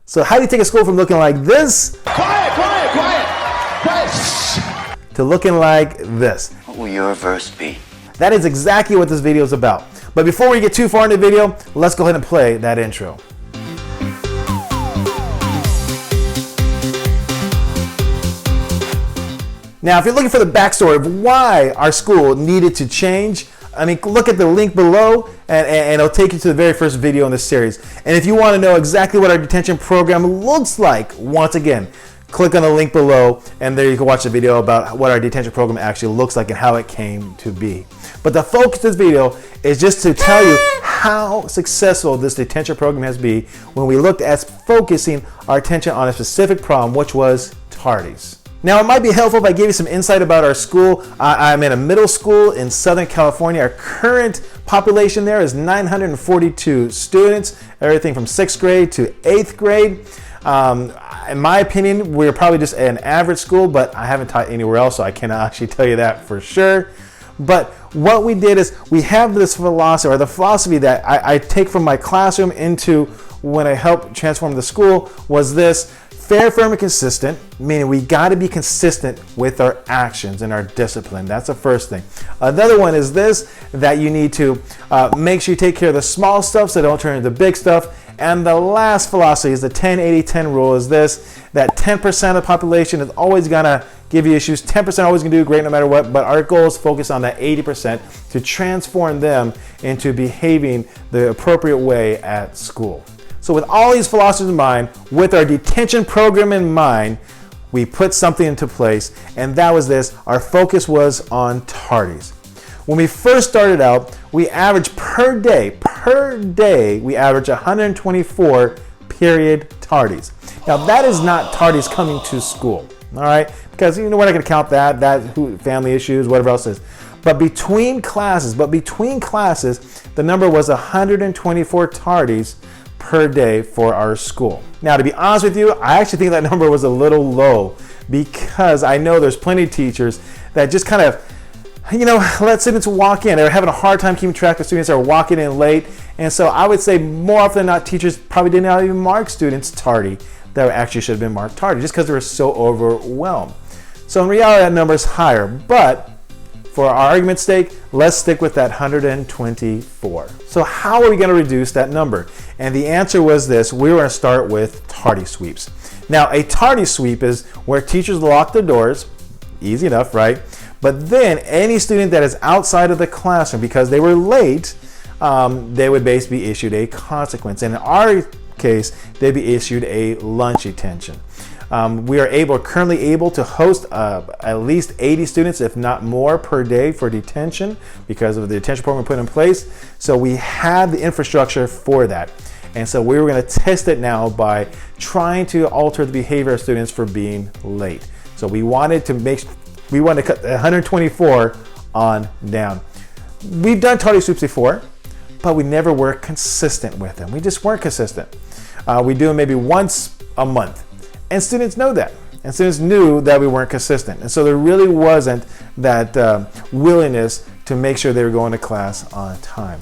So how do you take a school from looking like this to looking like this? What will your verse be? That is exactly what this video is about. But before we get too far in the video, let's go ahead and play that intro. Now, if you're looking for the backstory of why our school needed to change, I mean, look at the link below and it'll take you to the very first video in this series. And if you want to know exactly what our detention program looks like, once again, click on the link below and there you can watch the video about what our detention program actually looks like and how it came to be. But the focus of this video is just to tell you how successful this detention program has been when we looked at focusing our attention on a specific problem, which was tardies. Now, it might be helpful if I give you some insight about our school. I'm in a middle school in Southern California. Our current population there is 942 students, everything from 6th grade to 8th grade. In my opinion, we're probably just an average school, but I haven't taught anywhere else, so I cannot actually tell you that for sure. But what we did is we have this philosophy, or the philosophy that I take from my classroom into when I help transform the school, was this: fair, firm, and consistent, meaning we got to be consistent with our actions and our discipline. That's the first thing. Another one is this, that you need to make sure you take care of the small stuff so they don't turn into big stuff. And the last philosophy is the 10-80-10 rule, is this, that 10% of the population is always going to give you issues. 10% always going to do great no matter what, but our goal is to focus on that 80% to transform them into behaving the appropriate way at school. So with all these philosophies in mind, with our detention program in mind, we put something into place, and that was this: our focus was on tardies. When we first started out, we averaged per day, we averaged 124 period tardies. Now that is not tardies coming to school, all right? Because we're not gonna count that family issues, whatever else is. But between classes, the number was 124 tardies per day for our school. Now, to be honest with you, I actually think that number was a little low, because I know there's plenty of teachers that just kind of, let students walk in. They're having a hard time keeping track of students that are walking in late. And so I would say more often than not, teachers probably did not even mark students tardy that actually should have been marked tardy, just because they were so overwhelmed. So in reality, that number is higher. But for our argument's sake, let's stick with that 124. So how are we going to reduce that number? And the answer was this: we were going to start with tardy sweeps. Now, a tardy sweep is where teachers lock the doors. Easy enough, right? But then any student that is outside of the classroom because they were late, they would basically be issued a consequence. And in our case, they'd be issued a lunch detention. We are currently able to host at least 80 students, if not more, per day for detention because of the detention program we put in place. So we have the infrastructure for that. And so we were going to test it now by trying to alter the behavior of students for being late. So we wanted to cut 124 on down. We've done tardy sweeps before, but we never were consistent with them. We just weren't consistent. We do them maybe once a month. And students know that. And students knew that we weren't consistent. And so there really wasn't that willingness to make sure they were going to class on time.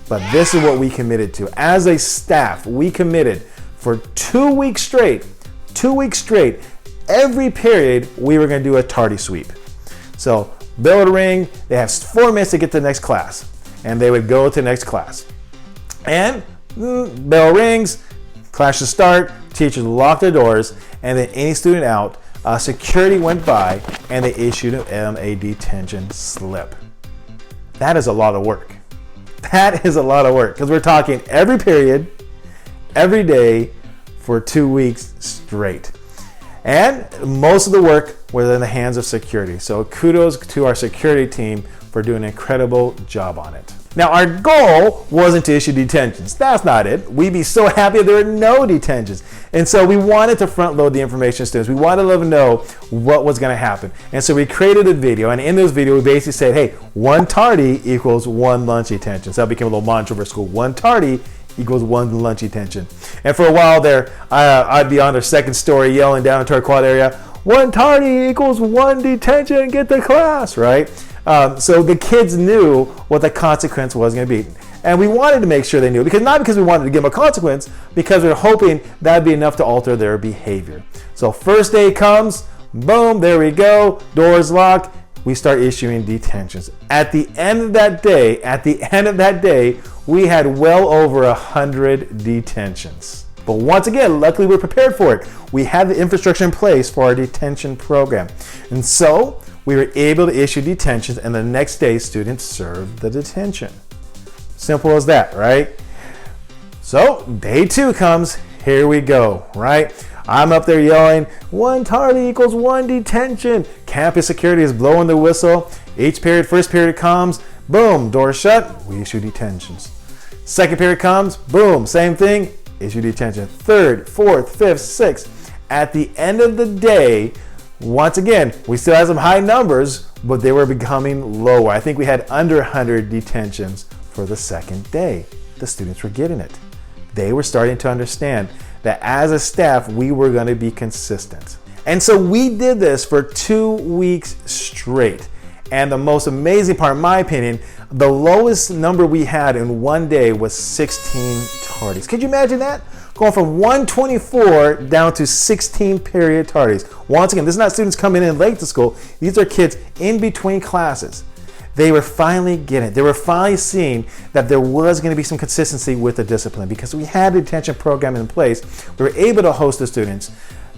But this is what we committed to. As a staff, we committed for 2 weeks straight, every period we were going to do a tardy sweep. So bell would ring, they have 4 minutes to get to the next class. And they would go to the next class. And bell rings, class should start, teachers locked their doors, and then any student out, security went by and they issued them a detention slip. That is a lot of work. That is a lot of work, because we're talking every period, every day for 2 weeks straight. And most of the work was in the hands of security. So kudos to our security team for doing an incredible job on it. Now, our goal wasn't to issue detentions. That's not it. We'd be so happy if there were no detentions. And so we wanted to front load the information to students. We wanted to let them know what was going to happen. And so we created a video. And in this video, we basically said, hey, 1 tardy equals 1 lunch detention. So that became a little mantra for school. 1 tardy equals 1 lunch detention. And for a while there, I'd be on their second story yelling down into our quad area, 1 tardy equals 1 detention, get to class, right? So the kids knew what the consequence was going to be. And we wanted to make sure they knew, not because we wanted to give them a consequence, because we were hoping that'd be enough to alter their behavior. So first day comes, boom, there we go, doors locked, we start issuing detentions. At the end of that day, we had well over 100 detentions. But once again, luckily we're prepared for it. We had the infrastructure in place for our detention program. And so we were able to issue detentions, and the next day students served the detention. Simple as that, right? So day 2 comes, here we go, right? I'm up there yelling, 1 tardy equals 1 detention. Campus security is blowing the whistle. Each period, first period comes, boom, door shut, we issue detentions. Second period comes, boom, same thing, issue detention. Third, fourth, fifth, sixth. At the end of the day, once again, we still had some high numbers, but they were becoming lower. I think we had under 100 detentions for the second day. The students were getting it. They were starting to understand that as a staff, we were going to be consistent. And so we did this for 2 weeks straight. And the most amazing part, in my opinion, the lowest number we had in one day was 16 tardies. Could you imagine that? Going from 124 down to 16 period tardies. Once again, this is not students coming in late to school. These are kids in between classes. They were finally getting it. They were finally seeing that there was going to be some consistency with the discipline, because we had a detention program in place. We were able to host the students,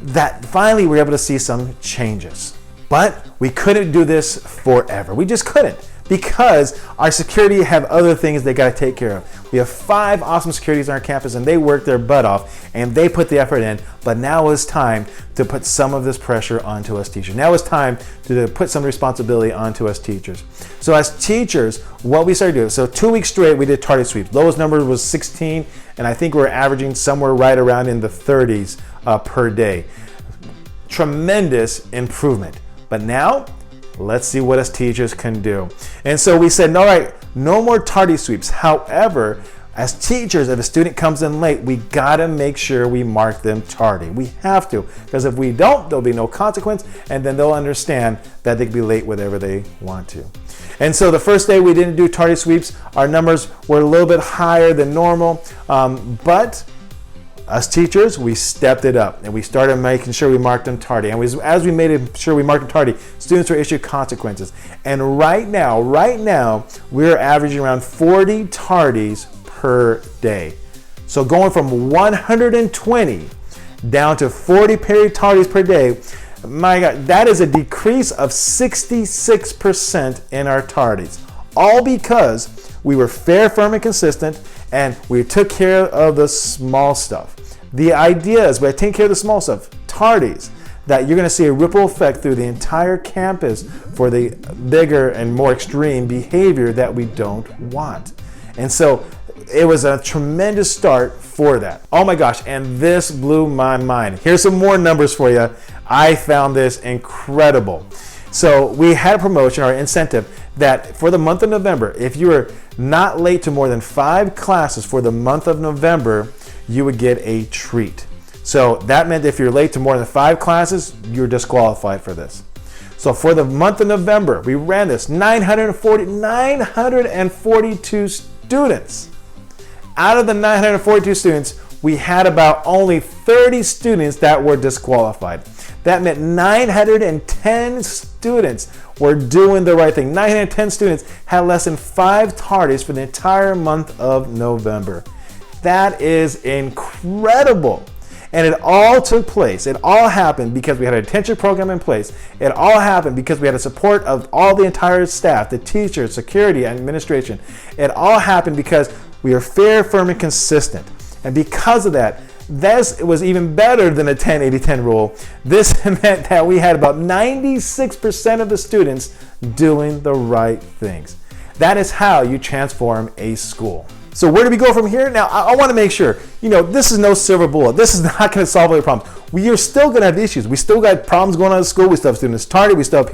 that finally we were able to see some changes. But we couldn't do this forever. We just couldn't, because our security have other things they got to take care of. We have 5 awesome securities on our campus, and they work their butt off and they put the effort in. But now it's time to put some of this pressure onto us teachers. Now it's time to put some responsibility onto us teachers. So as teachers, what we started doing, so 2 weeks straight we did tardy sweeps. Lowest number was 16, and I think we're averaging somewhere right around in the 30s per day. Tremendous improvement. But now, let's see what us teachers can do. And so we said, all right, no more tardy sweeps. However, as teachers, if a student comes in late, we gotta make sure we mark them tardy. We have to, because if we don't, there'll be no consequence, and then they'll understand that they can be late whenever they want to. And so the first day we didn't do tardy sweeps. Our numbers were a little bit higher than normal, but us teachers, we stepped it up and we started making sure we marked them tardy. And as we made sure we marked them tardy, students were issued consequences. And right now, we're averaging around 40 tardies per day. So going from 120 down to 40 period tardies per day, my God, that is a decrease of 66% in our tardies. All because we were fair, firm, and consistent, and we took care of the small stuff. The idea is by taking care of the small stuff, tardies, that you're going to see a ripple effect through the entire campus for the bigger and more extreme behavior that we don't want. And so it was a tremendous start for that. Oh my gosh, and this blew my mind. Here's some more numbers for you. I found this incredible. So we had a promotion or incentive that for the month of November, if you were not late to more than 5 classes for the month of November, you would get a treat. So that meant if you're late to more than 5 classes, you're disqualified for this. So for the month of November, we ran this 942 students. Out of the 942 students, we had about only 30 students that were disqualified. That meant 910 students were doing the right thing. 910 students had less than 5 tardies for the entire month of November. That is incredible. And it all took place. It all happened because we had a detention program in place. It all happened because we had the support of all the entire staff, the teachers, security, and administration. It all happened because we are fair, firm, and consistent. And because of that, this was even better than a 10-80-10 rule. This meant that we had about 96% of the students doing the right things. That is how you transform a school. So where do we go from here? Now, I want to make sure, this is no silver bullet. This is not going to solve all the problems. We are still going to have issues. We still got problems going on at school. We still have students tardy. We still have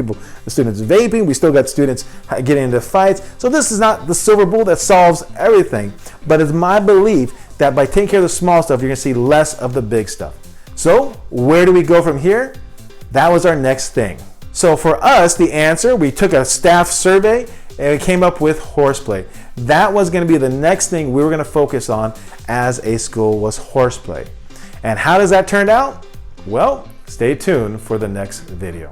students vaping. We still got students getting into fights. So this is not the silver bullet that solves everything. But it's my belief that by taking care of the small stuff, you're going to see less of the big stuff. So where do we go from here? That was our next thing. So for us, the answer, we took a staff survey and we came up with horseplay. That was going to be the next thing we were going to focus on as a school, was horseplay. And how does that turn out? Well, stay tuned for the next video.